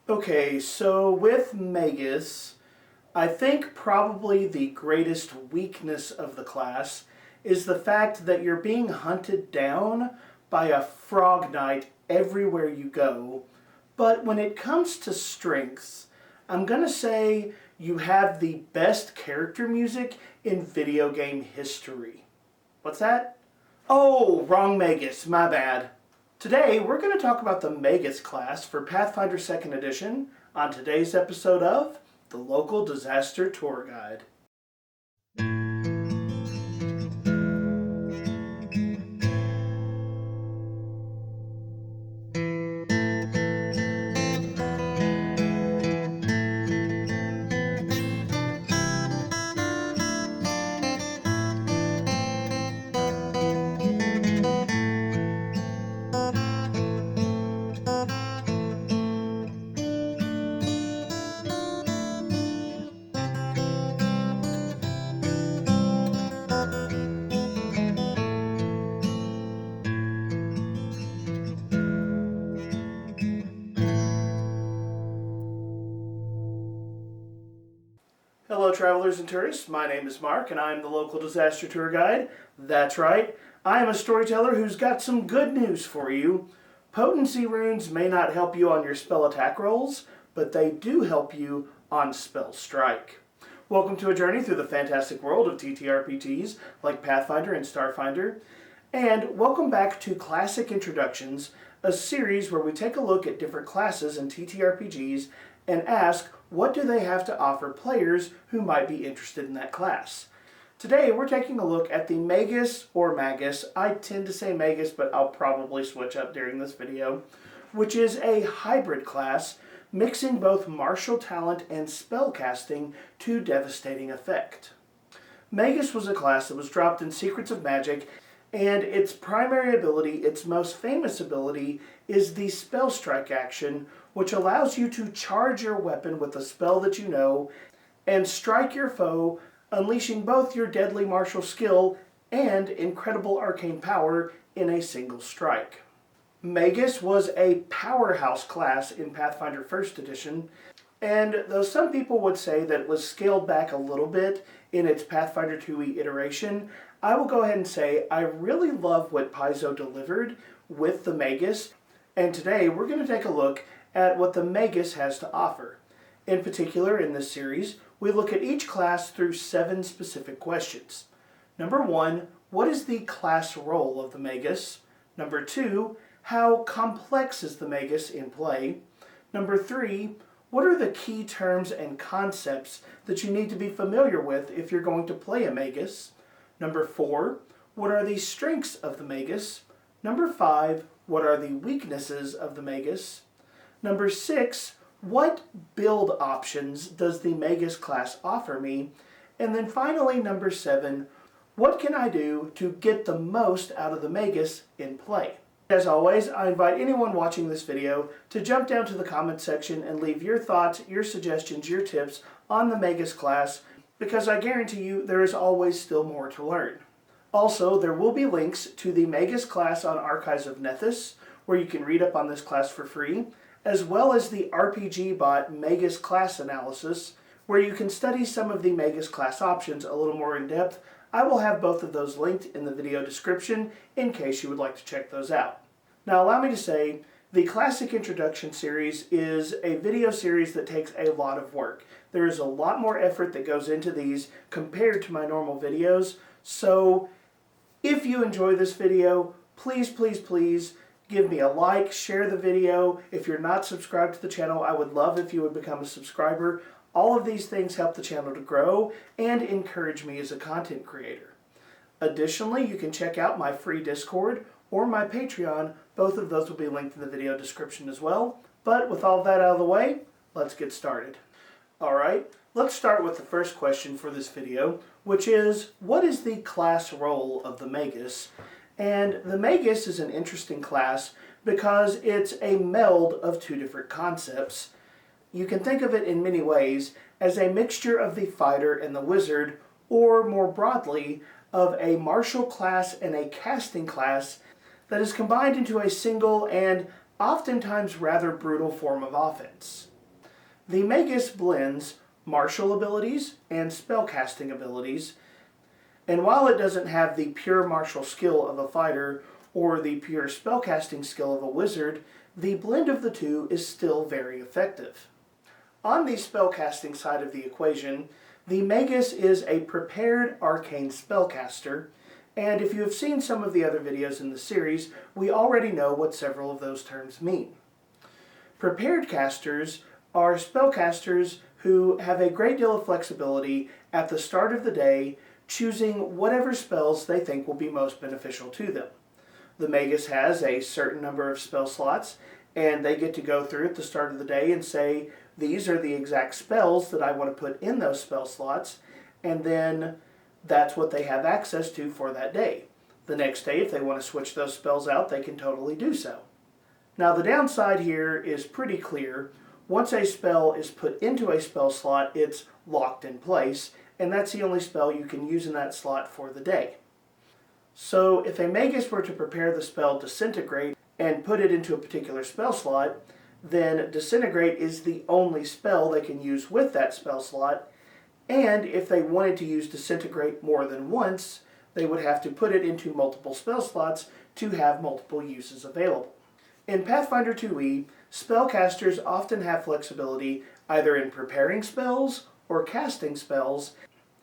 Okay, so with Magus, I think probably the greatest weakness of the class is the fact that you're being hunted down by a frog knight everywhere you go. But when it comes to strengths, I'm gonna say you have the best character music in video game history. What's that? Oh, wrong Magus, my bad. Today, we're going to talk about the Magus class for Pathfinder 2nd Edition on today's episode of the Local Disaster Tour Guide. Hello travelers and tourists, my name is Mark and I'm the Local Disaster Tour Guide. That's right, I am a storyteller who's got some good news for you. Potency runes may not help you on your spell attack rolls, but they do help you on Spellstrike. Welcome to a journey through the fantastic world of TTRPGs like Pathfinder and Starfinder, and welcome back to Classic Introductions, a series where we take a look at different classes in TTRPGs and ask, what do they have to offer players who might be interested in that class? Today we're taking a look at the Magus or Magus, I tend to say Magus but I'll probably switch up during this video, which is a hybrid class mixing both martial talent and spellcasting to devastating effect. Magus was a class that was dropped in Secrets of Magic, and its primary ability, its most famous ability, is the Spellstrike action, which allows you to charge your weapon with a spell that you know and strike your foe, unleashing both your deadly martial skill and incredible arcane power in a single strike. Magus was a powerhouse class in Pathfinder 1st Edition, and though some people would say that it was scaled back a little bit in its Pathfinder 2e iteration, I will go ahead and say I really love what Paizo delivered with the Magus, and today we're going to take a look at what the Magus has to offer. In particular, in this series, we look at each class through 7 specific questions. Number 1, what is the class role of the Magus? Number 2, how complex is the Magus in play? Number 3, what are the key terms and concepts that you need to be familiar with if you're going to play a Magus? Number 4, what are the strengths of the Magus? Number 5, what are the weaknesses of the Magus? Number 6, what build options does the Magus class offer me? And then finally, number 7, what can I do to get the most out of the Magus in play? As always, I invite anyone watching this video to jump down to the comments section and leave your thoughts, your suggestions, your tips on the Magus class, because I guarantee you there is always still more to learn. Also, there will be links to the Magus class on Archives of Nethys, where you can read up on this class for free, as well as the RPG bot Magus Class Analysis, where you can study some of the Magus class options a little more in depth. I will have both of those linked in the video description in case you would like to check those out. Now allow me to say, the Classic Introduction series is a video series that takes a lot of work. There is a lot more effort that goes into these compared to my normal videos, so if you enjoy this video, please, please, please give me a like, share the video. If you're not subscribed to the channel, I would love if you would become a subscriber. All of these things help the channel to grow and encourage me as a content creator. Additionally, you can check out my free Discord or my Patreon. Both of those will be linked in the video description as well. But with all that out of the way, let's get started. Alright, let's start with the first question for this video, which is, what is the class role of the Magus? And the Magus is an interesting class because it's a meld of 2 different concepts. You can think of it in many ways as a mixture of the fighter and the wizard, or more broadly, of a martial class and a casting class that is combined into a single and oftentimes rather brutal form of offense. The Magus blends martial abilities and spellcasting abilities, and while it doesn't have the pure martial skill of a fighter or the pure spellcasting skill of a wizard, the blend of the two is still very effective. On the spellcasting side of the equation, the Magus is a prepared arcane spellcaster, and if you have seen some of the other videos in the series, we already know what several of those terms mean. Prepared casters are spellcasters who have a great deal of flexibility at the start of the day, choosing whatever spells they think will be most beneficial to them. The Magus has a certain number of spell slots, and they get to go through at the start of the day and say, these are the exact spells that I want to put in those spell slots, and then that's what they have access to for that day. The next day, if they want to switch those spells out, they can totally do so. Now, the downside here is pretty clear. Once a spell is put into a spell slot, it's locked in place, and that's the only spell you can use in that slot for the day. So if a Magus were to prepare the spell Disintegrate and put it into a particular spell slot, then Disintegrate is the only spell they can use with that spell slot, and if they wanted to use Disintegrate more than once, they would have to put it into multiple spell slots to have multiple uses available. In Pathfinder 2e, spellcasters often have flexibility either in preparing spells or casting spells,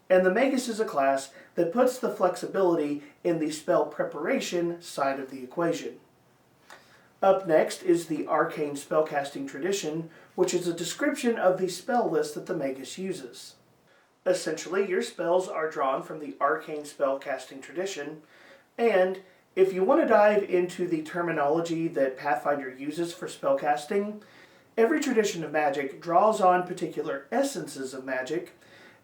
and the Magus is a class that puts the flexibility in the spell preparation side of the equation. Up next is the Arcane Spellcasting Tradition, which is a description of the spell list that the Magus uses. Essentially, your spells are drawn from the Arcane Spellcasting Tradition, and if you want to dive into the terminology that Pathfinder uses for spellcasting, every tradition of magic draws on particular essences of magic,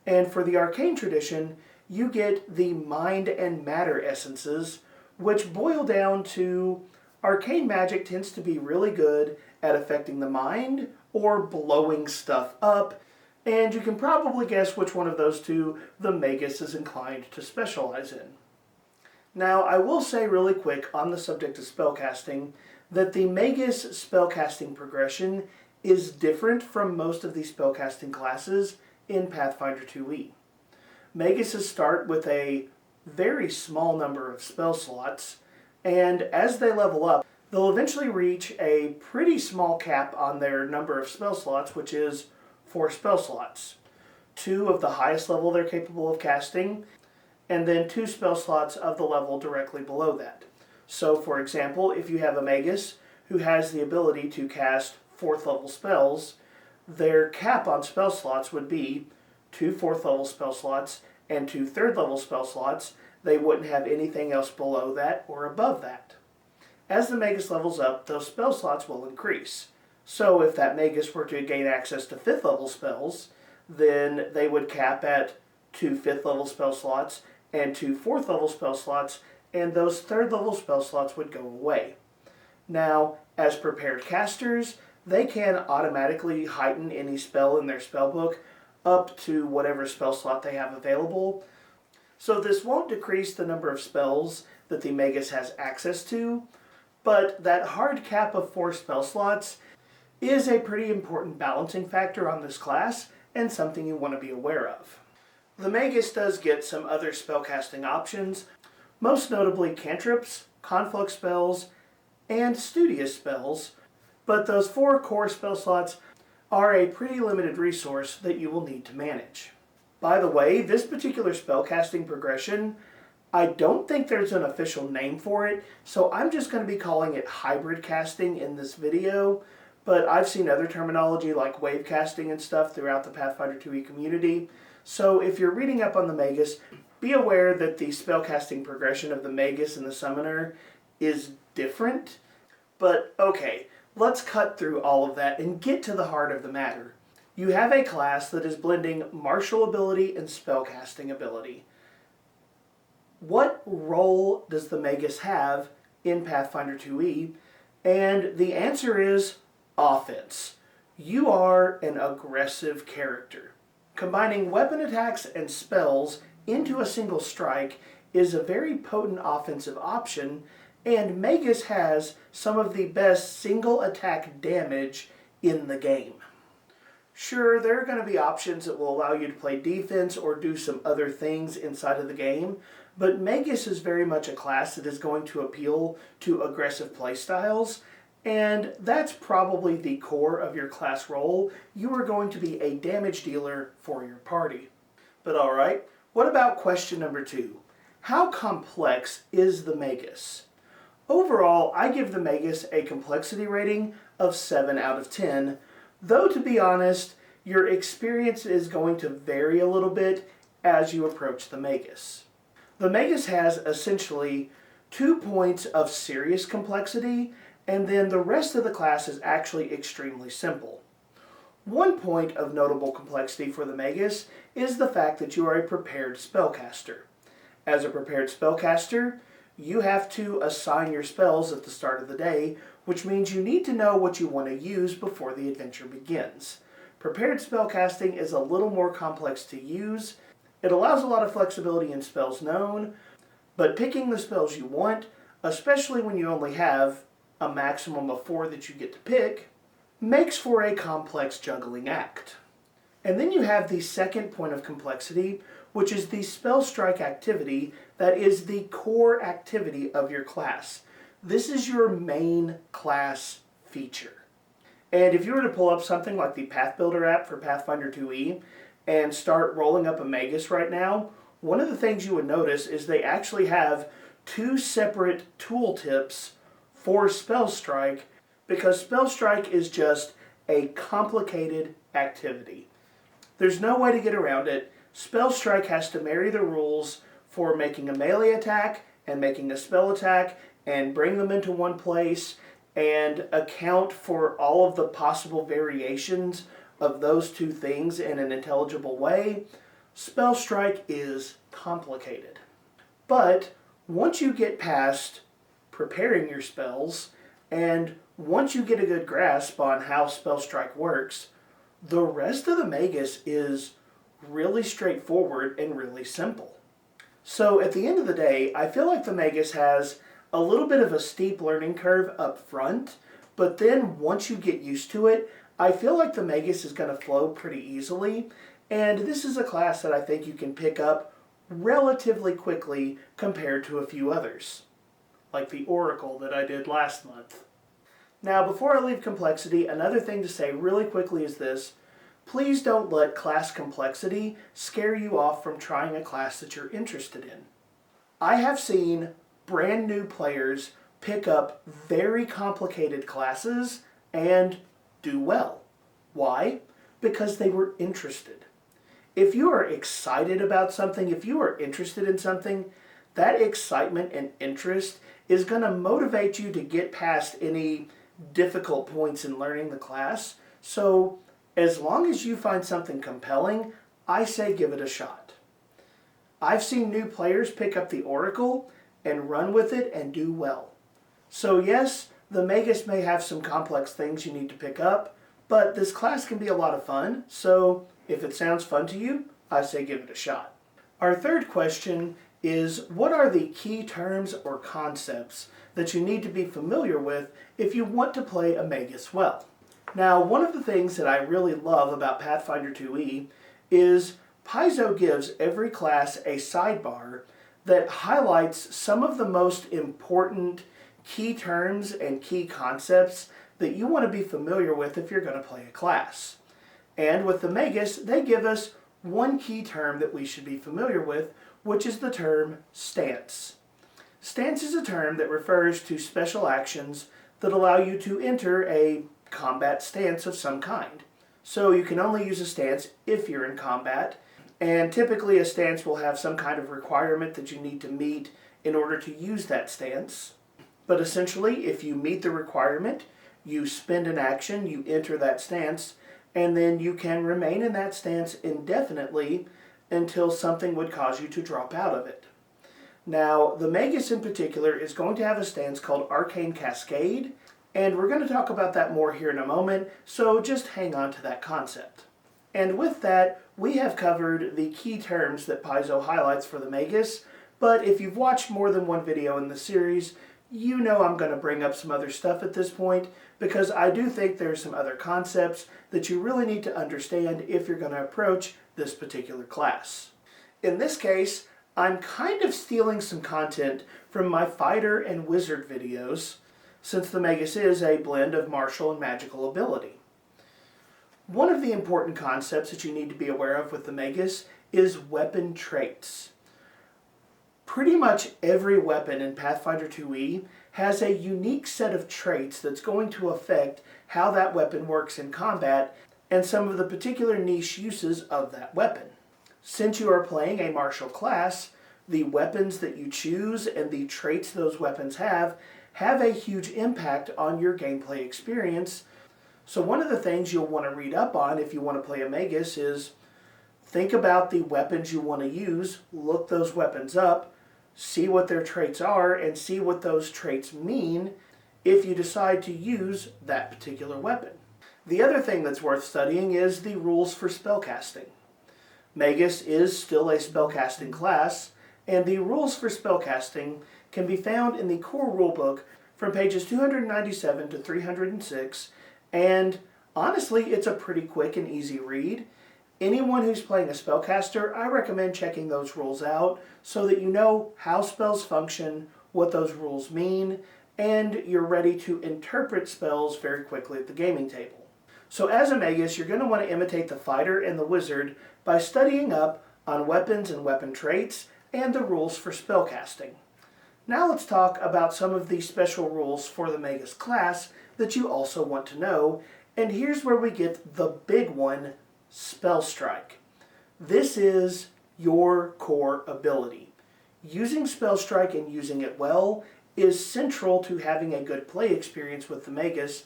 and for the Arcane Tradition, you get the mind and matter essences, which boil down to arcane magic tends to be really good at affecting the mind or blowing stuff up, and you can probably guess which one of those two the Magus is inclined to specialize in. Now, I will say really quick on the subject of spellcasting that the Magus spellcasting progression is different from most of the spellcasting classes in Pathfinder 2e. Maguses start with a very small number of spell slots, and as they level up, they'll eventually reach a pretty small cap on their number of spell slots, which is 4 spell slots. 2 of the highest level they're capable of casting, and then 2 spell slots of the level directly below that. So, for example, if you have a Magus who has the ability to cast 4th level spells, their cap on spell slots would be 2 4th level spell slots and 2 3rd level spell slots. They wouldn't have anything else below that or above that. As the Magus levels up, those spell slots will increase. So if that Magus were to gain access to 5th level spells, then they would cap at 2 5th level spell slots and 2 4th level spell slots, and those 3rd level spell slots would go away. Now, as prepared casters, they can automatically heighten any spell in their spellbook up to whatever spell slot they have available. So this won't decrease the number of spells that the Magus has access to, but that hard cap of 4 spell slots is a pretty important balancing factor on this class and something you want to be aware of. The Magus does get some other spellcasting options, most notably cantrips, Conflux Spells, and Studious Spells, but those 4 core spell slots are a pretty limited resource that you will need to manage. By the way, this particular spellcasting progression, I don't think there's an official name for it, so I'm just going to be calling it hybrid casting in this video, but I've seen other terminology like wave casting and stuff throughout the Pathfinder 2e community, so if you're reading up on the Magus, be aware that the spellcasting progression of the Magus and the Summoner is different. But okay, let's cut through all of that and get to the heart of the matter. You have a class that is blending martial ability and spellcasting ability. What role does the Magus have in Pathfinder 2e? And the answer is offense. You are an aggressive character. Combining weapon attacks and spells into a single strike is a very potent offensive option, and Magus has some of the best single attack damage in the game. Sure, there are going to be options that will allow you to play defense or do some other things inside of the game, but Magus is very much a class that is going to appeal to aggressive playstyles, and that's probably the core of your class role. You are going to be a damage dealer for your party. But alright, what about question number 2? How complex is the Magus? Overall, I give the Magus a complexity rating of 7 out of 10, though to be honest, your experience is going to vary a little bit as you approach the Magus. The Magus has essentially 2 points of serious complexity, and then the rest of the class is actually extremely simple. 1 point of notable complexity for the Magus is the fact that you are a prepared spellcaster. As a prepared spellcaster, you have to assign your spells at the start of the day, which means you need to know what you want to use before the adventure begins. Prepared spellcasting is a little more complex to use. It allows a lot of flexibility in spells known, but picking the spells you want, especially when you only have a maximum of 4 that you get to pick, makes for a complex juggling act. And then you have the second point of complexity, which is the Spellstrike activity that is the core activity of your class. This is your main class feature. And if you were to pull up something like the Path Builder app for Pathfinder 2e and start rolling up a Magus right now, one of the things you would notice is they actually have 2 separate tooltips for Spellstrike, because Spellstrike is just a complicated activity. There's no way to get around it. Spellstrike has to marry the rules for making a melee attack and making a spell attack and bring them into one place and account for all of the possible variations of those 2 things in an intelligible way. Spellstrike is complicated. But once you get past preparing your spells, and once you get a good grasp on how Spellstrike works, the rest of the Magus is really straightforward and really simple. So at the end of the day, I feel like the Magus has a little bit of a steep learning curve up front, but then once you get used to it, I feel like the Magus is going to flow pretty easily, and this is a class that I think you can pick up relatively quickly compared to a few others, like the Oracle that I did last month. Now, before I leave complexity, another thing to say really quickly is this: please don't let class complexity scare you off from trying a class that you're interested in. I have seen brand new players pick up very complicated classes and do well. Why? Because they were interested. If you are excited about something, if you are interested in something, that excitement and interest is going to motivate you to get past any difficult points in learning the class. So as long as you find something compelling, I say give it a shot. I've seen new players pick up the Oracle and run with it and do well. So yes, the Magus may have some complex things you need to pick up, but this class can be a lot of fun, so if it sounds fun to you, I say give it a shot. Our third question is, what are the key terms or concepts that you need to be familiar with if you want to play a Magus well? Now, one of the things that I really love about Pathfinder 2e is Paizo gives every class a sidebar that highlights some of the most important key terms and key concepts that you want to be familiar with if you're going to play a class. And with the Magus, they give us one key term that we should be familiar with, which is the term stance. Stance is a term that refers to special actions that allow you to enter a combat stance of some kind. So you can only use a stance if you're in combat, and typically a stance will have some kind of requirement that you need to meet in order to use that stance. But essentially, if you meet the requirement, you spend an action, you enter that stance, and then you can remain in that stance indefinitely until something would cause you to drop out of it. Now, the Magus in particular is going to have a stance called Arcane Cascade, and we're going to talk about that more here in a moment, so just hang on to that concept. And with that, we have covered the key terms that Paizo highlights for the Magus, but if you've watched more than one video in the series, you know I'm going to bring up some other stuff at this point, because I do think there's some other concepts that you really need to understand if you're going to approach this particular class. In this case, I'm kind of stealing some content from my fighter and wizard videos, since the Magus is a blend of martial and magical ability. One of the important concepts that you need to be aware of with the Magus is weapon traits. Pretty much every weapon in Pathfinder 2e has a unique set of traits that's going to affect how that weapon works in combat and some of the particular niche uses of that weapon. Since you are playing a martial class, the weapons that you choose and the traits those weapons have a huge impact on your gameplay experience. So one of the things you'll want to read up on if you want to play a Magus is think about the weapons you want to use, look those weapons up, see what their traits are, and see what those traits mean if you decide to use that particular weapon. The other thing that's worth studying is the rules for spellcasting. Magus is still a spellcasting class, and the rules for spellcasting can be found in the core rulebook from pages 297 to 306, and honestly, it's a pretty quick and easy read. Anyone who's playing a spellcaster, I recommend checking those rules out so that you know how spells function, what those rules mean, and you're ready to interpret spells very quickly at the gaming table. So as a Magus, you're going to want to imitate the fighter and the wizard by studying up on weapons and weapon traits and the rules for spellcasting. Now let's talk about some of the special rules for the Magus class that you also want to know, and here's where we get the big one, Spellstrike. This is your core ability. Using Spellstrike and using it well is central to having a good play experience with the Magus.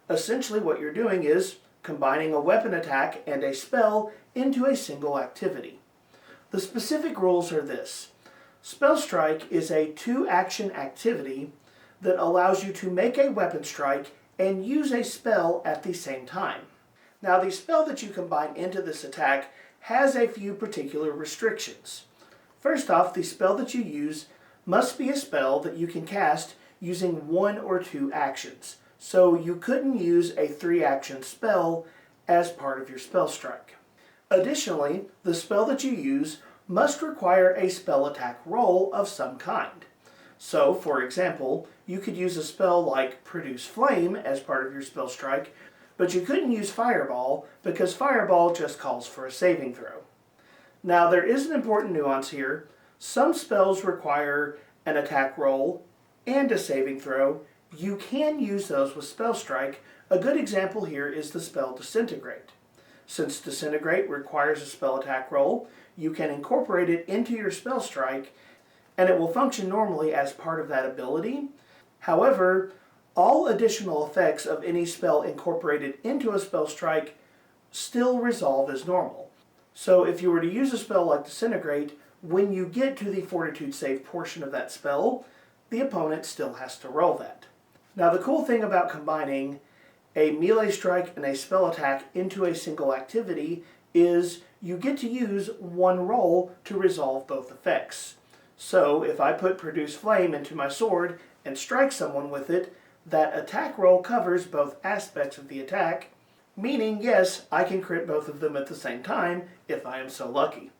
Essentially what you're doing is combining a weapon attack and a spell into a single activity. The specific rules are this. Spellstrike is a 2-action activity that allows you to make a weapon strike and use a spell at the same time. Now the spell that you combine into this attack has a few particular restrictions. First off, the spell that you use must be a spell that you can cast using 1 or 2 actions. So you couldn't use a 3-action spell as part of your Spellstrike. Additionally, the spell that you use must require a spell attack roll of some kind. So, for example, you could use a spell like Produce Flame as part of your Spellstrike, but you couldn't use Fireball because Fireball just calls for a saving throw. Now, there is an important nuance here. Some spells require an attack roll and a saving throw. You can use those with Spellstrike. A good example here is the spell Disintegrate. Since Disintegrate requires a spell attack roll, you can incorporate it into your Spellstrike, and it will function normally as part of that ability. However, all additional effects of any spell incorporated into a Spellstrike still resolve as normal. So if you were to use a spell like Disintegrate, when you get to the Fortitude save portion of that spell, the opponent still has to roll that. Now the cool thing about combining a melee strike and a spell attack into a single activity is you get to use one roll to resolve both effects. So if I put Produce Flame into my sword and strike someone with it, that attack roll covers both aspects of the attack, meaning yes, I can crit both of them at the same time if I am so lucky.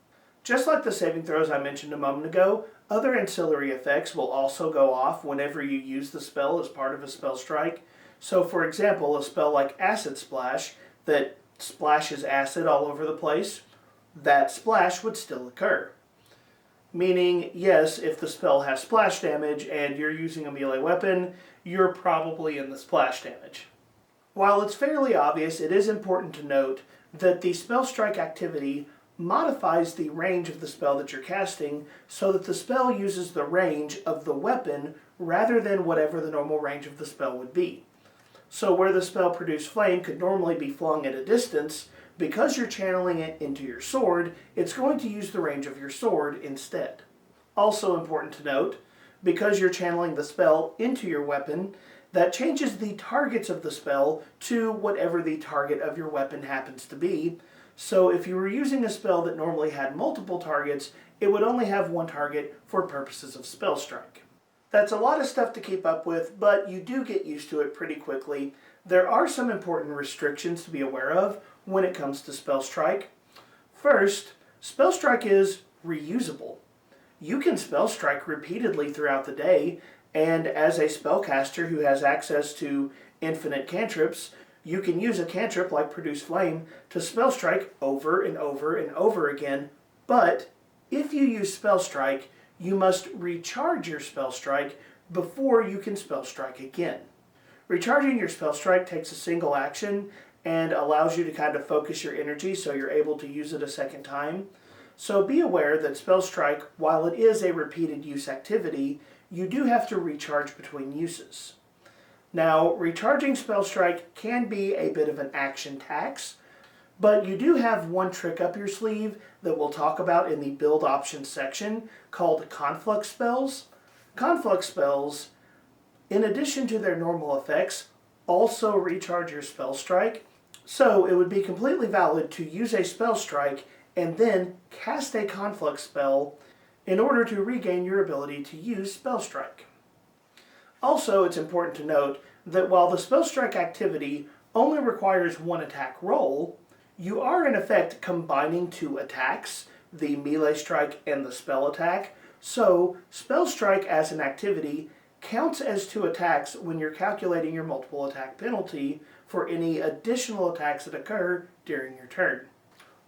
Just like the saving throws I mentioned a moment ago, other ancillary effects will also go off whenever you use the spell as part of a spell strike. So for example, a spell like Acid Splash that splashes acid all over the place, that splash would still occur. Meaning, yes, if the spell has splash damage and you're using a melee weapon, you're probably in the splash damage. While it's fairly obvious, it is important to note that the spell strike activity modifies the range of the spell that you're casting so that the spell uses the range of the weapon rather than whatever the normal range of the spell would be. So where the spell Produce Flame could normally be flung at a distance, because you're channeling it into your sword, it's going to use the range of your sword instead. Also important to note, because you're channeling the spell into your weapon, that changes the targets of the spell to whatever the target of your weapon happens to be. So if you were using a spell that normally had multiple targets, it would only have one target for purposes of Spellstrike. That's a lot of stuff to keep up with, but you do get used to it pretty quickly. There are some important restrictions to be aware of when it comes to Spellstrike. First, Spellstrike is reusable. You can Spellstrike repeatedly throughout the day, and as a spellcaster who has access to infinite cantrips, you can use a cantrip like Produce Flame to Spellstrike over and over and over again, but if you use Spellstrike, you must recharge your Spellstrike before you can Spellstrike again. Recharging your Spellstrike takes a single action and allows you to kind of focus your energy so you're able to use it a second time. So be aware that Spellstrike, while it is a repeated use activity, you do have to recharge between uses. Now, recharging Spellstrike can be a bit of an action tax, but you do have one trick up your sleeve that we'll talk about in the build options section called Conflux Spells. Conflux Spells, in addition to their normal effects, also recharge your Spellstrike, so it would be completely valid to use a Spellstrike and then cast a Conflux spell in order to regain your ability to use Spellstrike. Also, it's important to note that while the Spellstrike activity only requires one attack roll, you are in effect combining two attacks, the melee strike and the spell attack, so Spellstrike as an activity counts as two attacks when you're calculating your multiple attack penalty for any additional attacks that occur during your turn.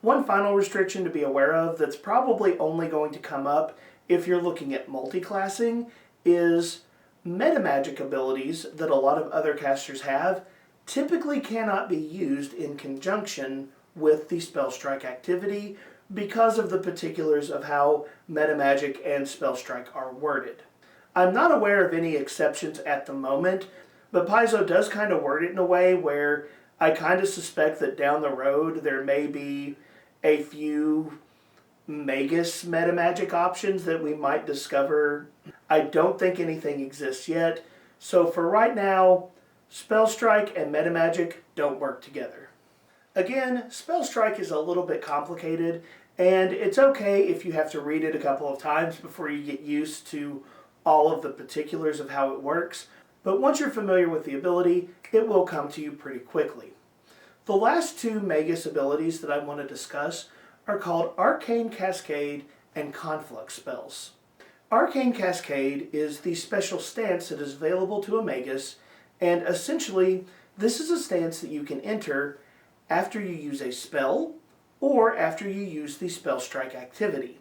One final restriction to be aware of that's probably only going to come up if you're looking at multi-classing is metamagic abilities that a lot of other casters have typically cannot be used in conjunction with the Spellstrike activity because of the particulars of how metamagic and Spellstrike are worded. I'm not aware of any exceptions at the moment, but Paizo does kind of word it in a way where I kind of suspect that down the road there may be a few Magus metamagic options that we might discover. I don't think anything exists yet, so for right now, Spellstrike and metamagic don't work together. Again, Spellstrike is a little bit complicated, and it's okay if you have to read it a couple of times before you get used to all of the particulars of how it works, but once you're familiar with the ability, it will come to you pretty quickly. The last two Magus abilities that I want to discuss are called Arcane Cascade and Conflux Spells. Arcane Cascade is the special stance that is available to a Magus, and essentially this is a stance that you can enter after you use a spell or after you use the Spellstrike activity.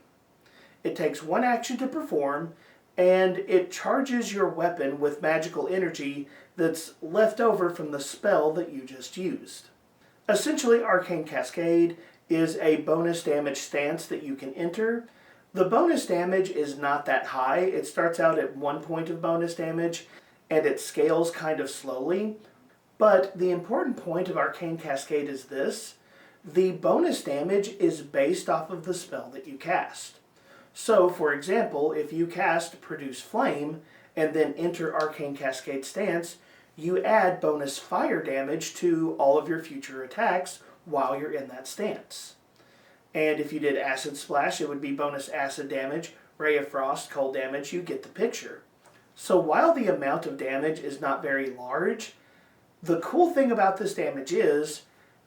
It takes one action to perform, and it charges your weapon with magical energy that's left over from the spell that you just used. Essentially, Arcane Cascade is a bonus damage stance that you can enter. The bonus damage is not that high. It starts out at 1 point of bonus damage, and it scales kind of slowly. But the important point of Arcane Cascade is this: the bonus damage is based off of the spell that you cast. So, for example, if you cast Produce Flame and then enter Arcane Cascade stance, you add bonus fire damage to all of your future attacks while you're in that stance. And if you did Acid Splash, it would be bonus acid damage, Ray of Frost, cold damage, you get the picture. So while the amount of damage is not very large, the cool thing about this damage is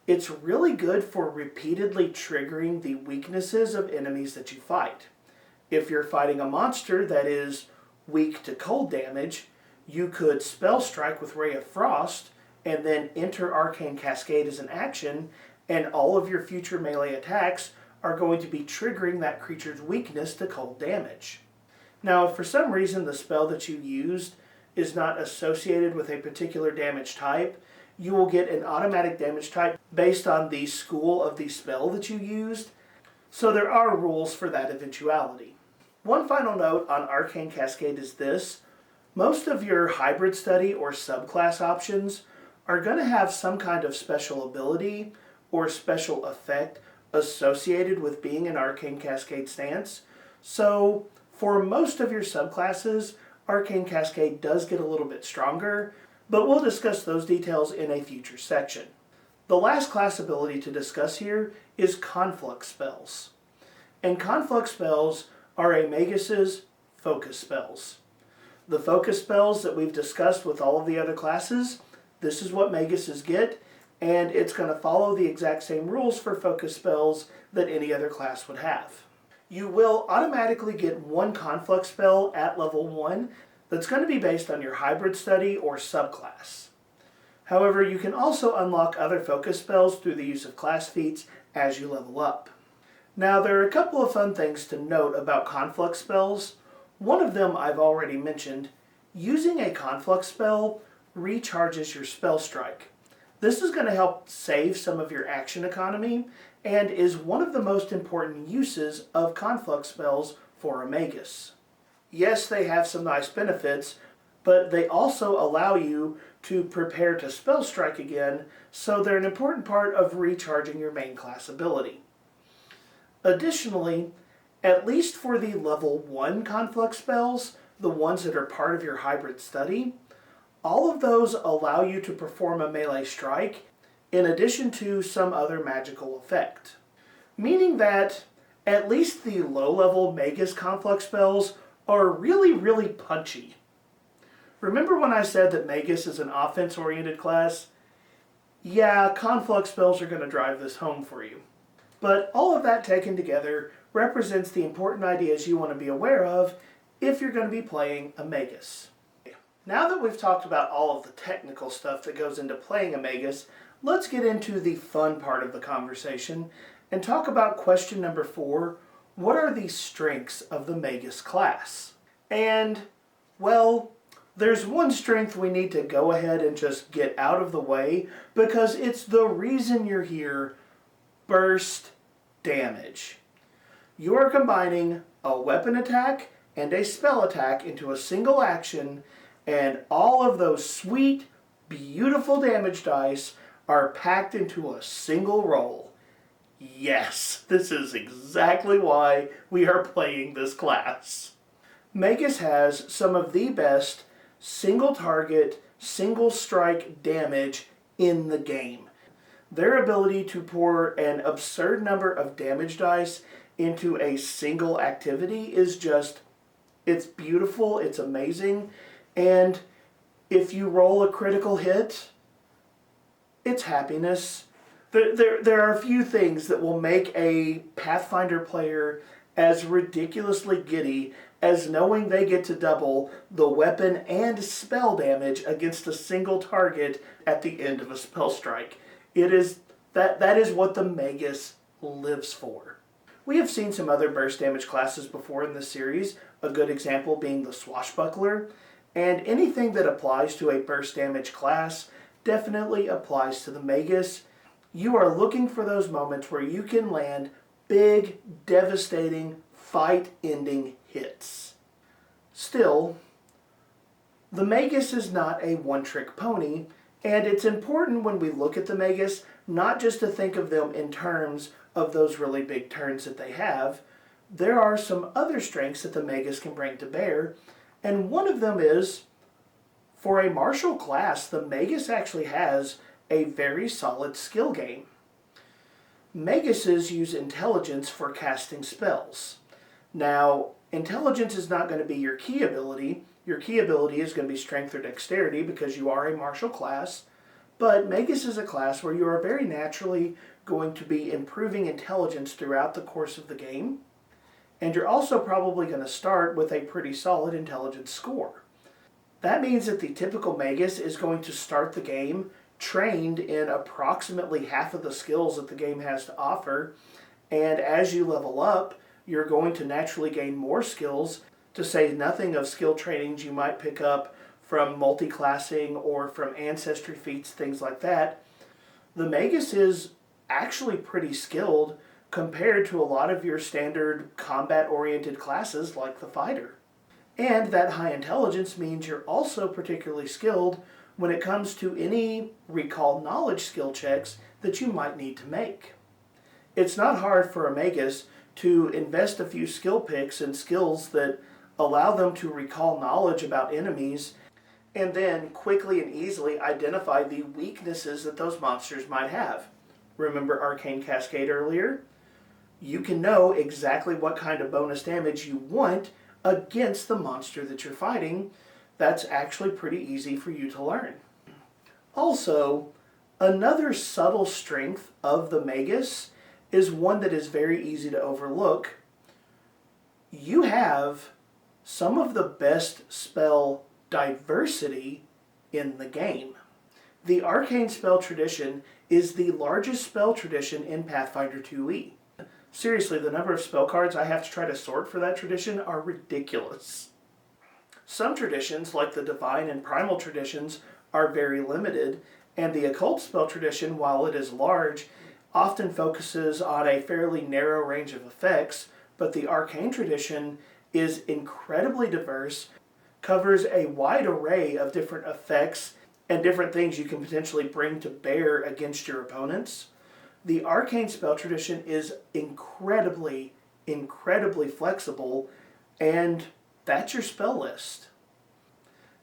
it's really good for repeatedly triggering the weaknesses of enemies that you fight. If you're fighting a monster that is weak to cold damage, you could Spellstrike with Ray of Frost and then enter Arcane Cascade as an action, and all of your future melee attacks are going to be triggering that creature's weakness to cold damage. Now, if for some reason the spell that you used is not associated with a particular damage type, you will get an automatic damage type based on the school of the spell that you used, so there are rules for that eventuality. One final note on Arcane Cascade is this: most of your hybrid study or subclass options are going to have some kind of special ability or special effect associated with being an Arcane Cascade stance. So for most of your subclasses, Arcane Cascade does get a little bit stronger, but we'll discuss those details in a future section. The last class ability to discuss here is Conflux Spells. And Conflux Spells are a Magus's focus spells. The focus spells that we've discussed with all of the other classes, this is what Maguses get, and it's going to follow the exact same rules for focus spells that any other class would have. You will automatically get one Conflux spell at level 1 that's going to be based on your hybrid study or subclass. However, you can also unlock other focus spells through the use of class feats as you level up. Now, there are a couple of fun things to note about Conflux spells. One of them I've already mentioned. Using a Conflux spell recharges your Spellstrike. This is going to help save some of your action economy and is one of the most important uses of Conflux spells for a Magus. Yes, they have some nice benefits, but they also allow you to prepare to Spellstrike again, so they're an important part of recharging your main class ability. Additionally, at least for the level 1 Conflux spells, the ones that are part of your hybrid study, all of those allow you to perform a melee strike in addition to some other magical effect. Meaning that at least the low-level Magus Conflux spells are really punchy. Remember when I said that Magus is an offense-oriented class? Yeah, Conflux spells are going to drive this home for you. But all of that taken together represents the important ideas you want to be aware of if you're going to be playing a Magus. Now that we've talked about all of the technical stuff that goes into playing a Magus, let's get into the fun part of the conversation and talk about question number 4. What are the strengths of the Magus class? And, well, there's one strength we need to go ahead and just get out of the way because it's the reason you're here: burst damage. You are combining a weapon attack and a spell attack into a single action, and all of those sweet, beautiful damage dice are packed into a single roll. Yes, this is exactly why we are playing this class. Magus has some of the best single target, single strike damage in the game. Their ability to pour an absurd number of damage dice into a single activity is just, it's beautiful, it's amazing, and if you roll a critical hit, it's happiness. There are a few things that will make a Pathfinder player as ridiculously giddy as knowing they get to double the weapon and spell damage against a single target at the end of a spell strike. That is what the Magus lives for. We have seen some other burst damage classes before in this series, a good example being the Swashbuckler, and anything that applies to a burst damage class definitely applies to the Magus. You are looking for those moments where you can land big, devastating, fight-ending hits. Still, the Magus is not a one-trick pony, and it's important when we look at the Magus not just to think of them in terms of those really big turns that they have. There are some other strengths that the Magus can bring to bear, and one of them is, for a martial class, the Magus actually has a very solid skill game. Maguses use intelligence for casting spells. Now, intelligence is not going to be your key ability. Your key ability is going to be strength or dexterity because you are a martial class. But Magus is a class where you are very naturally going to be improving intelligence throughout the course of the game. And you're also probably going to start with a pretty solid intelligence score. That means that the typical Magus is going to start the game trained in approximately half of the skills that the game has to offer. And as you level up, you're going to naturally gain more skills, to say nothing of skill trainings you might pick up from multi-classing or from ancestry feats, things like that. The Magus is actually pretty skilled compared to a lot of your standard combat-oriented classes like the fighter. And that high intelligence means you're also particularly skilled when it comes to any recall knowledge skill checks that you might need to make. It's not hard for a Magus to invest a few skill picks and skills that allow them to recall knowledge about enemies and then quickly and easily identify the weaknesses that those monsters might have. Remember Arcane Cascade earlier? You can know exactly what kind of bonus damage you want against the monster that you're fighting. That's actually pretty easy for you to learn. Also, another subtle strength of the Magus is one that is very easy to overlook. You have some of the best spell diversity in the game. The Arcane spell tradition is the largest spell tradition in Pathfinder 2e. Seriously, the number of spell cards I have to try to sort for that tradition are ridiculous. Some traditions, like the Divine and Primal traditions, are very limited, and the Occult spell tradition, while it is large, often focuses on a fairly narrow range of effects, but the Arcane tradition is incredibly diverse, covers a wide array of different effects and different things you can potentially bring to bear against your opponents. The Arcane spell tradition is incredibly flexible, and that's your spell list.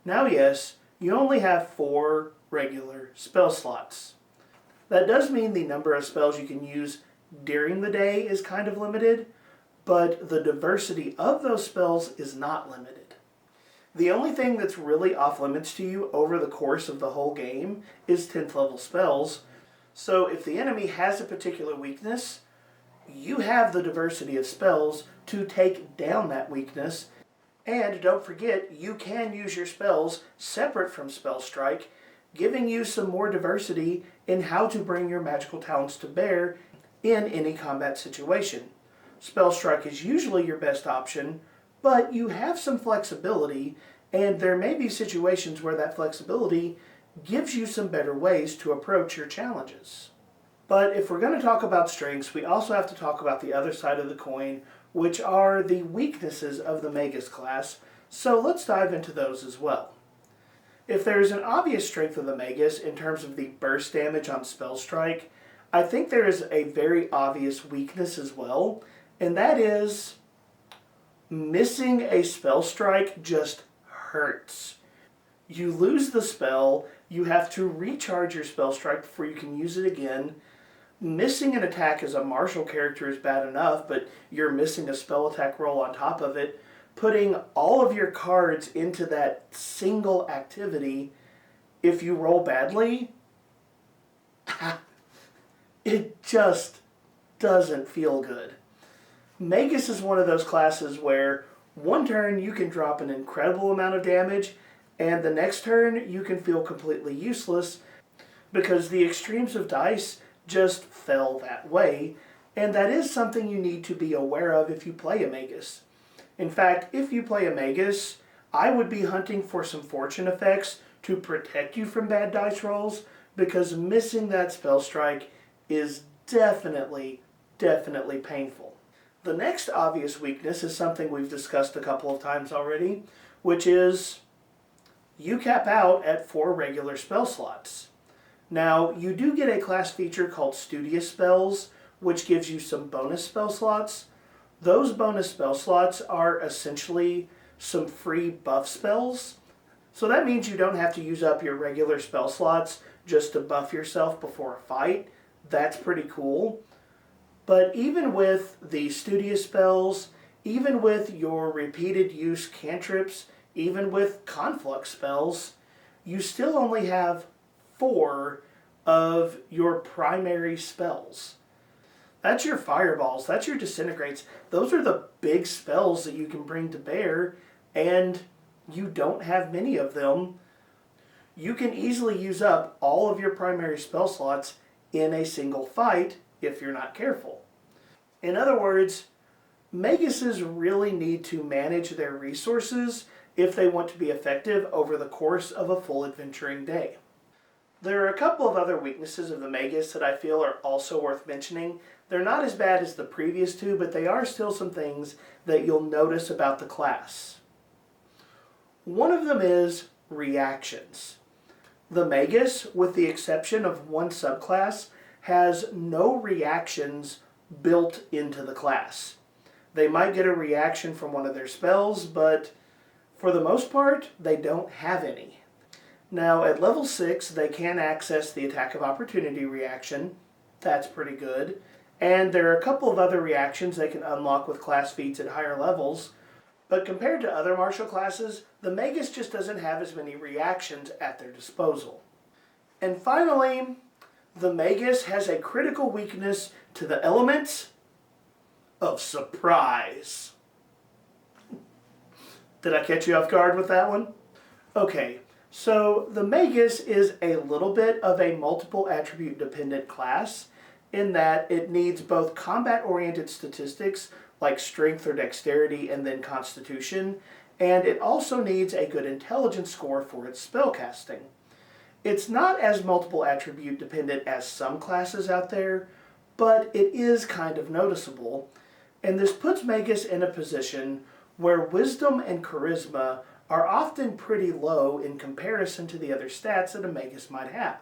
Now yes, you only have 4 regular spell slots. That does mean the number of spells you can use during the day is kind of limited, but the diversity of those spells is not limited. The only thing that's really off limits to you over the course of the whole game is 10th level spells. So if the enemy has a particular weakness, you have the diversity of spells to take down that weakness. And don't forget, you can use your spells separate from Spellstrike, giving you some more diversity in how to bring your magical talents to bear in any combat situation. Spellstrike is usually your best option, but you have some flexibility, and there may be situations where that flexibility gives you some better ways to approach your challenges. But if we're going to talk about strengths, we also have to talk about the other side of the coin, which are the weaknesses of the Magus class, so let's dive into those as well. If there's an obvious strength of the Magus in terms of the burst damage on Spellstrike, I think there is a very obvious weakness as well, and that is missing a Spellstrike just hurts. You lose the spell, you have to recharge your Spellstrike before you can use it again. Missing an attack as a martial character is bad enough, but you're missing a spell attack roll on top of it. Putting all of your cards into that single activity, if you roll badly, it just doesn't feel good. Magus is one of those classes where one turn you can drop an incredible amount of damage, and the next turn you can feel completely useless because the extremes of dice just fell that way, and that is something you need to be aware of if you play a Magus. In fact, if you play a Magus, I would be hunting for some fortune effects to protect you from bad dice rolls, because missing that Spellstrike is definitely painful. The next obvious weakness is something we've discussed a couple of times already, which is you cap out at 4 regular spell slots. Now, you do get a class feature called Studious Spells, which gives you some bonus spell slots. Those bonus spell slots are essentially some free buff spells. So that means you don't have to use up your regular spell slots just to buff yourself before a fight. That's pretty cool. But even with the Studious Spells, even with your repeated use cantrips, even with Conflux Spells, you still only have 4 of your primary spells. That's your fireballs, that's your disintegrates. Those are the big spells that you can bring to bear, and you don't have many of them. You can easily use up all of your primary spell slots in a single fight if you're not careful. In other words, Maguses really need to manage their resources if they want to be effective over the course of a full adventuring day. There are a couple of other weaknesses of the Magus that I feel are also worth mentioning. They're not as bad as the previous 2, but they are still some things that you'll notice about the class. One of them is reactions. The Magus, with the exception of one subclass, has no reactions built into the class. They might get a reaction from one of their spells, but for the most part, they don't have any. Now, at level 6, they can access the Attack of Opportunity reaction. That's pretty good. And there are a couple of other reactions they can unlock with class feats at higher levels. But compared to other martial classes, the Magus just doesn't have as many reactions at their disposal. And finally, the Magus has a critical weakness to the elements of surprise. Did I catch you off guard with that one? Okay, so the Magus is a little bit of a multiple attribute dependent class in that it needs both combat-oriented statistics like strength or dexterity and then constitution, and it also needs a good intelligence score for its spellcasting. It's not as multiple attribute dependent as some classes out there, but it is kind of noticeable, and this puts Magus in a position where wisdom and charisma are often pretty low in comparison to the other stats that a Magus might have.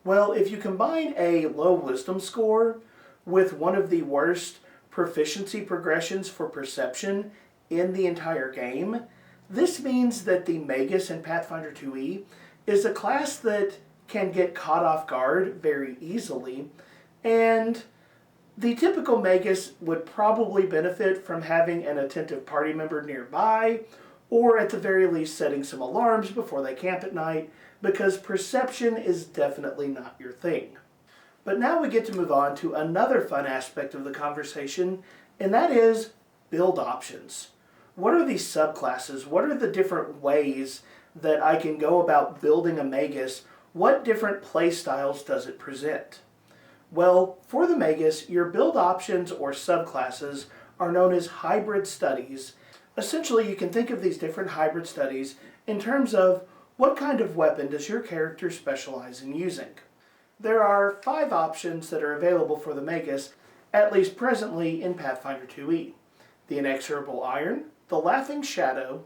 Well, if you combine a low wisdom score with one of the worst proficiency progressions for perception in the entire game, this means that the Magus in Pathfinder 2e is a class that can get caught off guard very easily, and the typical Magus would probably benefit from having an attentive party member nearby, or at the very least setting some alarms before they camp at night, because perception is definitely not your thing. But now we get to move on to another fun aspect of the conversation, and that is build options. What are these subclasses? What are the different ways that I can go about building a Magus? What different play styles does it present? Well, for the Magus, your build options or subclasses are known as hybrid studies. Essentially, you can think of these different hybrid studies in terms of what kind of weapon does your character specialize in using. There are 5 options that are available for the Magus, at least presently in Pathfinder 2e. The Inexorable Iron, the Laughing Shadow,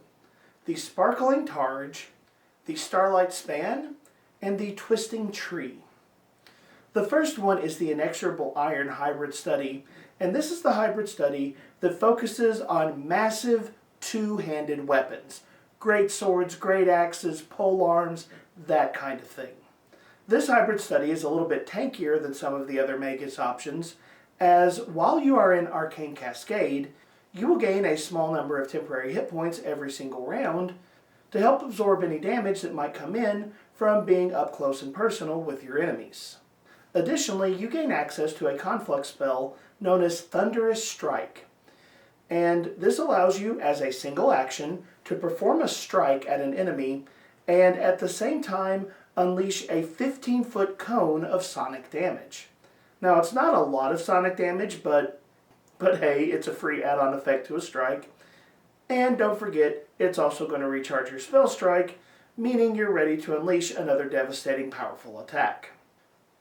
the Sparkling Targe, the Starlight Span, and the Twisting Tree. The first one is the Inexorable Iron hybrid study, and this is the hybrid study that focuses on massive two-handed weapons. Great swords, great axes, pole arms, that kind of thing. This hybrid study is a little bit tankier than some of the other Magus options, as while you are in Arcane Cascade, you will gain a small number of temporary hit points every single round to help absorb any damage that might come in from being up close and personal with your enemies. Additionally, you gain access to a Conflux spell known as Thunderous Strike, and this allows you as a single action to perform a strike at an enemy and at the same time unleash a 15-foot cone of sonic damage. Now, it's not a lot of sonic damage, but hey, it's a free add-on effect to a strike. And don't forget, it's also going to recharge your Spellstrike, meaning you're ready to unleash another devastating, powerful attack.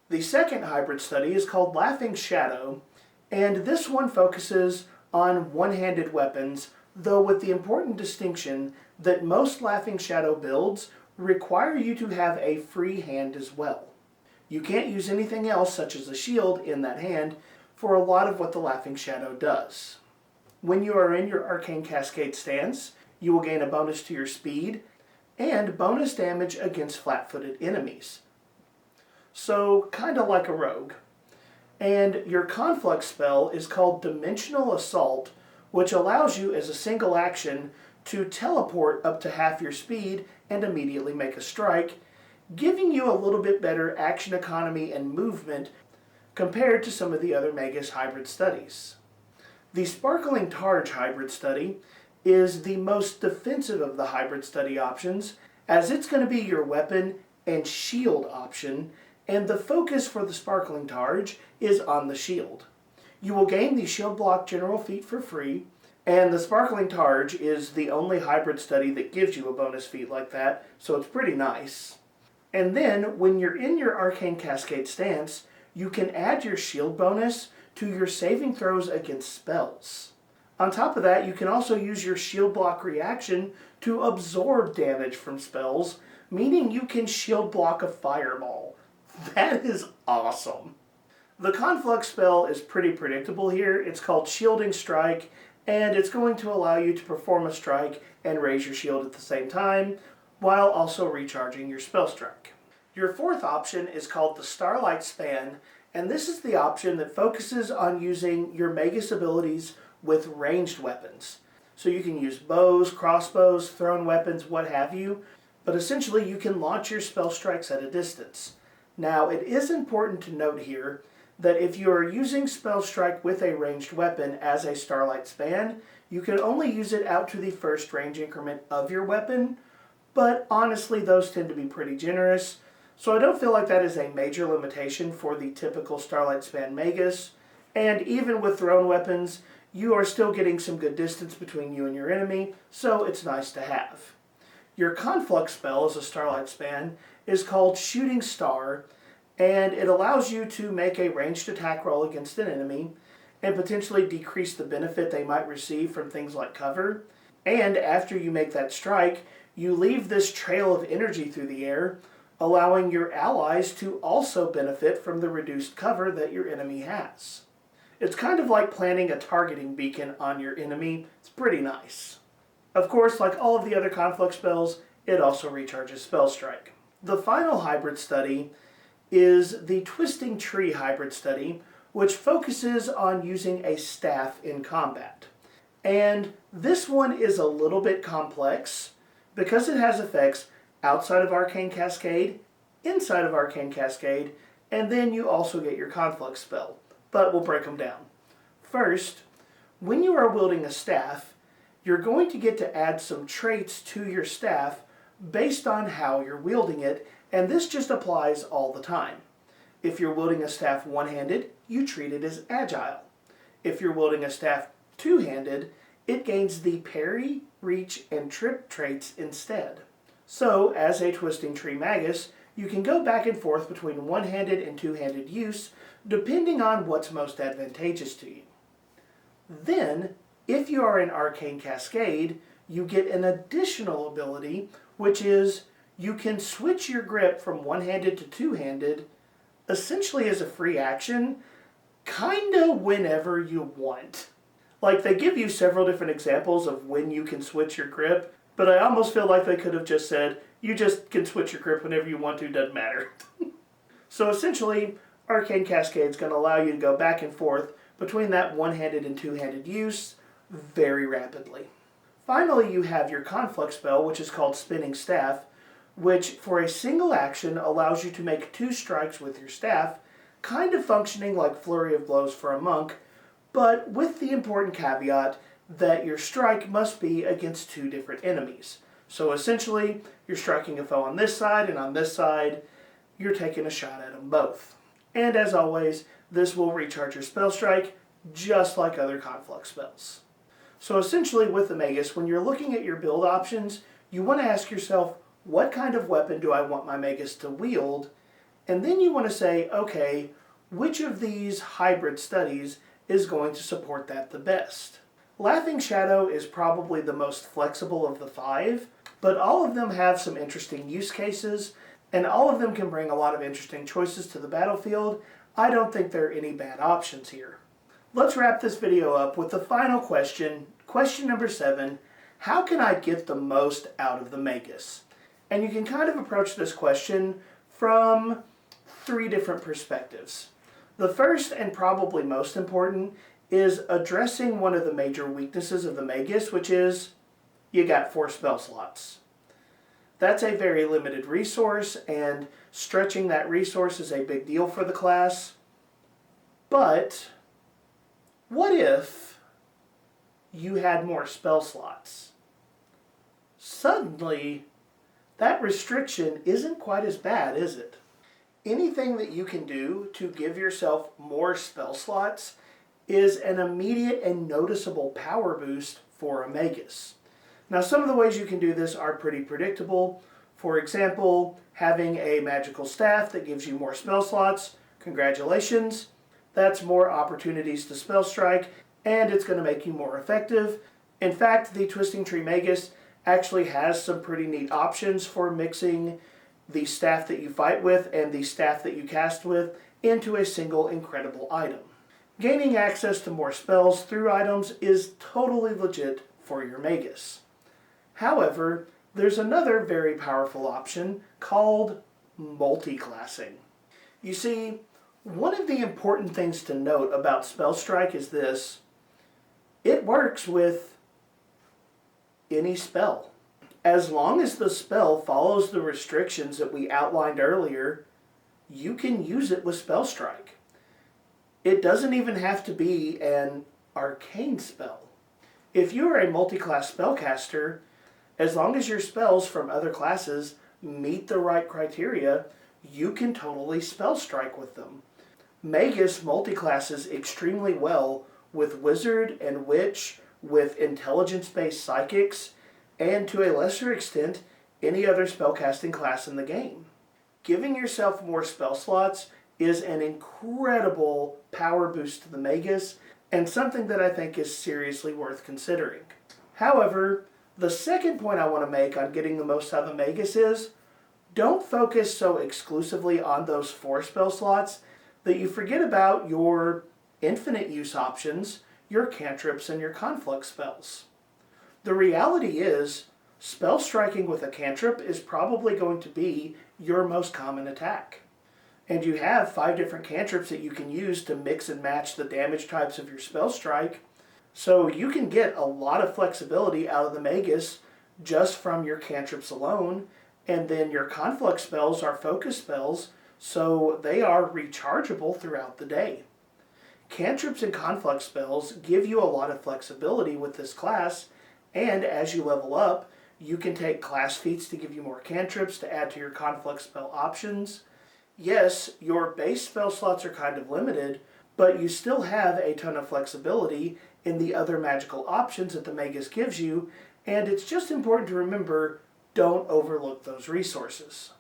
The second hybrid study is called Laughing Shadow, and this one focuses on one-handed weapons, though with the important distinction that most Laughing Shadow builds require you to have a free hand as well. You can't use anything else, such as a shield, in that hand for a lot of what the Laughing Shadow does. When you are in your Arcane Cascade stance, you will gain a bonus to your speed and bonus damage against flat-footed enemies. So, kind of like a rogue. And your Conflux spell is called Dimensional Assault, which allows you as a single action to teleport up to half your speed and immediately make a strike, giving you a little bit better action economy and movement compared to some of the other Magus hybrid studies. The Sparkling Targe hybrid study is the most defensive of the hybrid study options, as it's going to be your weapon and shield option, and the focus for the Sparkling Targe is on the shield. You will gain the Shield Block General feat for free, and the Sparkling Targe is the only hybrid study that gives you a bonus feat like that, so it's pretty nice. And then, when you're in your Arcane Cascade stance, you can add your shield bonus to your saving throws against spells. On top of that, you can also use your shield block reaction to absorb damage from spells, meaning you can shield block a fireball. That is awesome. The Conflux spell is pretty predictable here. It's called Shielding Strike, and it's going to allow you to perform a strike and raise your shield at the same time, while also recharging your Spellstrike. Your fourth option is called the Starlight Span, and this is the option that focuses on using your Magus abilities with ranged weapons. So you can use bows, crossbows, thrown weapons, what have you, but essentially you can launch your spell strikes at a distance. Now, it is important to note here that if you are using Spellstrike with a ranged weapon as a Starlight Span, you can only use it out to the first range increment of your weapon, but honestly those tend to be pretty generous, so I don't feel like that is a major limitation for the typical Starlight Span Magus, and even with thrown weapons, you are still getting some good distance between you and your enemy, so it's nice to have. Your Conflux spell as a Starlight Span is called Shooting Star, and it allows you to make a ranged attack roll against an enemy and potentially decrease the benefit they might receive from things like cover. And after you make that strike, you leave this trail of energy through the air, allowing your allies to also benefit from the reduced cover that your enemy has. It's kind of like planting a targeting beacon on your enemy. It's pretty nice. Of course, like all of the other Conflux spells, it also recharges Spellstrike. The final hybrid study is the Twisting Tree hybrid study, which focuses on using a staff in combat. And this one is a little bit complex because it has effects outside of Arcane Cascade, inside of Arcane Cascade, and then you also get your Conflux spell. But we'll break them down. First, when you are wielding a staff, you're going to get to add some traits to your staff based on how you're wielding it, and this just applies all the time. If you're wielding a staff one-handed, you treat it as agile. If you're wielding a staff two-handed, it gains the parry, reach, and trip traits instead. So, as a Twisting Tree Magus, you can go back and forth between one-handed and two-handed use, depending on what's most advantageous to you. Then, if you are in Arcane Cascade, you get an additional ability, which is you can switch your grip from one-handed to two-handed, essentially as a free action, kinda whenever you want. Like, they give you several different examples of when you can switch your grip, but I almost feel like they could have just said, you just can switch your grip whenever you want to, doesn't matter. So essentially, Arcane Cascade is going to allow you to go back and forth between that one-handed and two-handed use very rapidly. Finally, you have your Conflux spell, which is called Spinning Staff, which for a single action allows you to make 2 strikes with your staff, kind of functioning like Flurry of Blows for a monk, but with the important caveat that your strike must be against 2 different enemies. So essentially, you're striking a foe on this side, and on this side, you're taking a shot at them both. And as always, this will recharge your Spellstrike, just like other Conflux spells. So essentially with the Magus, when you're looking at your build options, you want to ask yourself, what kind of weapon do I want my Magus to wield? And then you want to say, okay, which of these hybrid studies is going to support that the best? Laughing Shadow is probably the most flexible of the 5, but all of them have some interesting use cases, and all of them can bring a lot of interesting choices to the battlefield. I don't think there are any bad options here. Let's wrap this video up with the final question, question number 7, how can I get the most out of the Magus? And you can kind of approach this question from 3 different perspectives. The first, and probably most important, is addressing one of the major weaknesses of the Magus, which is you got 4 spell slots. That's a very limited resource, and stretching that resource is a big deal for the class. But what if you had more spell slots? Suddenly, that restriction isn't quite as bad, is it? Anything that you can do to give yourself more spell slots is an immediate and noticeable power boost for a Magus. Now, some of the ways you can do this are pretty predictable. For example, having a magical staff that gives you more spell slots. Congratulations. That's more opportunities to spell strike, and it's going to make you more effective. In fact, the Twisting Tree Magus actually has some pretty neat options for mixing the staff that you fight with and the staff that you cast with into a single incredible item. Gaining access to more spells through items is totally legit for your Magus. However, there's another very powerful option called multi-classing. You see, one of the important things to note about Spellstrike is this: it works with any spell. As long as the spell follows the restrictions that we outlined earlier, you can use it with Spellstrike. It doesn't even have to be an arcane spell. If you are a multi-class spellcaster, as long as your spells from other classes meet the right criteria, you can totally Spellstrike with them. Magus multi-classes extremely well with Wizard and Witch, with intelligence-based psychics, and to a lesser extent, any other spellcasting class in the game. Giving yourself more spell slots is an incredible power boost to the Magus, and something that I think is seriously worth considering. However, the second point I want to make on getting the most out of the Magus is, don't focus so exclusively on those 4 spell slots that you forget about your infinite use options, your cantrips, and your conflux spells. The reality is, spell striking with a cantrip is probably going to be your most common attack. And you have 5 different cantrips that you can use to mix and match the damage types of your spell strike, so you can get a lot of flexibility out of the Magus just from your cantrips alone, and then your conflux spells are focus spells, so they are rechargeable throughout the day. Cantrips and conflux spells give you a lot of flexibility with this class, and as you level up, you can take class feats to give you more cantrips to add to your conflux spell options. Yes, your base spell slots are kind of limited, but you still have a ton of flexibility in the other magical options that the Magus gives you, and it's just important to remember, don't overlook those resources.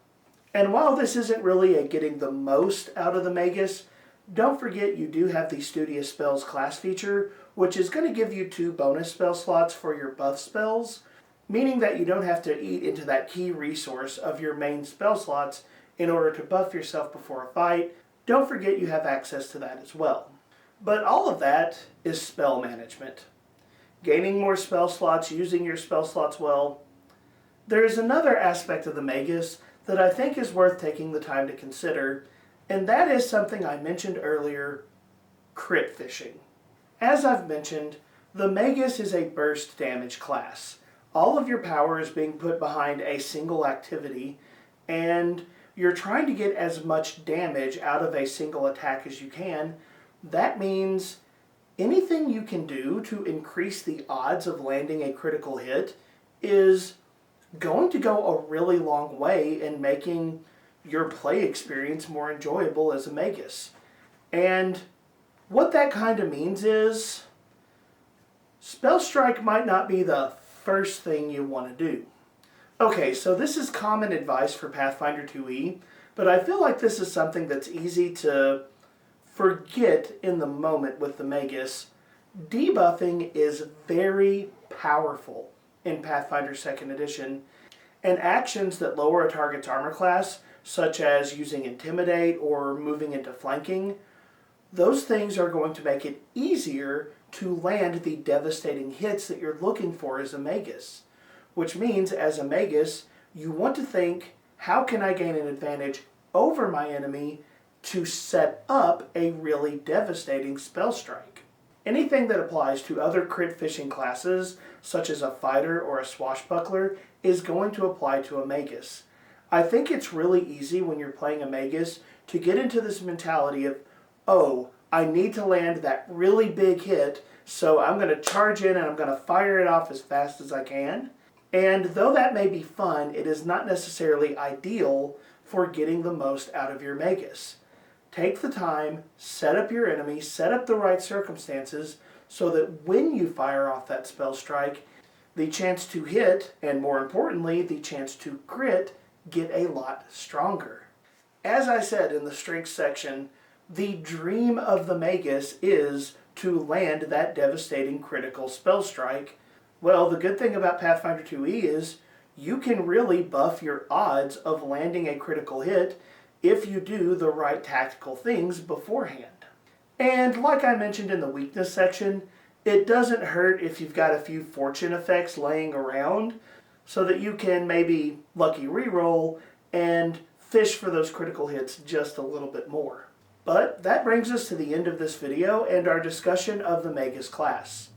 And while this isn't really a getting the most out of the Magus, don't forget you do have the Studious Spells class feature, which is going to give you 2 bonus spell slots for your buff spells, meaning that you don't have to eat into that key resource of your main spell slots in order to buff yourself before a fight. Don't forget you have access to that as well. But all of that is spell management. Gaining more spell slots, using your spell slots well. There is another aspect of the Magus that I think is worth taking the time to consider, and that is something I mentioned earlier, crit fishing. As I've mentioned, the Magus is a burst damage class. All of your power is being put behind a single activity, and you're trying to get as much damage out of a single attack as you can. That means anything you can do to increase the odds of landing a critical hit is going to go a really long way in making your play experience more enjoyable as a Magus. And what that kind of means is, Spellstrike might not be the first thing you want to do. Okay, so this is common advice for Pathfinder 2e, but I feel like this is something that's easy to forget in the moment with the Magus. Debuffing is very powerful in Pathfinder 2nd Edition, and actions that lower a target's armor class, such as using Intimidate or moving into flanking, those things are going to make it easier to land the devastating hits that you're looking for as a Magus. Which means, as a Magus, you want to think, how can I gain an advantage over my enemy to set up a really devastating spell strike? Anything that applies to other crit fishing classes, such as a fighter or a swashbuckler, is going to apply to a Magus. I think it's really easy when you're playing a Magus to get into this mentality of, oh, I need to land that really big hit, so I'm going to charge in and I'm going to fire it off as fast as I can. And though that may be fun, it is not necessarily ideal for getting the most out of your Magus. Take the time, set up your enemy, set up the right circumstances, so that when you fire off that spell strike, the chance to hit, and more importantly, the chance to crit, get a lot stronger. As I said in the strength section, the dream of the Magus is to land that devastating critical spell strike. Well, the good thing about Pathfinder 2e is you can really buff your odds of landing a critical hit if you do the right tactical things beforehand. And like I mentioned in the weakness section, it doesn't hurt if you've got a few fortune effects laying around so that you can maybe lucky reroll and fish for those critical hits just a little bit more. But that brings us to the end of this video and our discussion of the Magus class.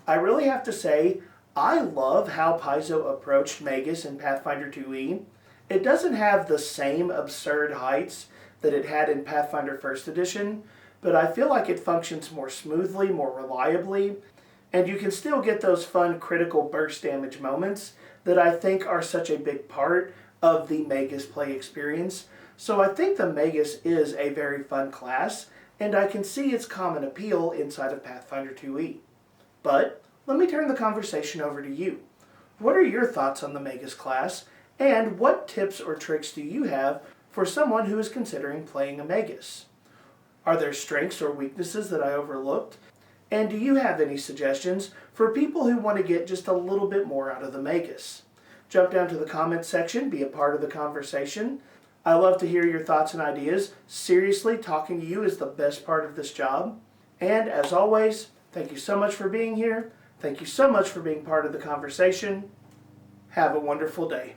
I really have to say, I love how Paizo approached Magus in Pathfinder 2e. It doesn't have the same absurd heights that it had in Pathfinder 1st Edition, but I feel like it functions more smoothly, more reliably, and you can still get those fun critical burst damage moments that I think are such a big part of the Magus play experience. So I think the Magus is a very fun class, and I can see its common appeal inside of Pathfinder 2e. But let me turn the conversation over to you. What are your thoughts on the Magus class, and what tips or tricks do you have for someone who is considering playing a Magus? Are there strengths or weaknesses that I overlooked? And do you have any suggestions for people who want to get just a little bit more out of the Magus? Jump down to the comments section, be a part of the conversation. I love to hear your thoughts and ideas. Seriously, talking to you is the best part of this job. And as always, thank you so much for being here. Thank you so much for being part of the conversation. Have a wonderful day.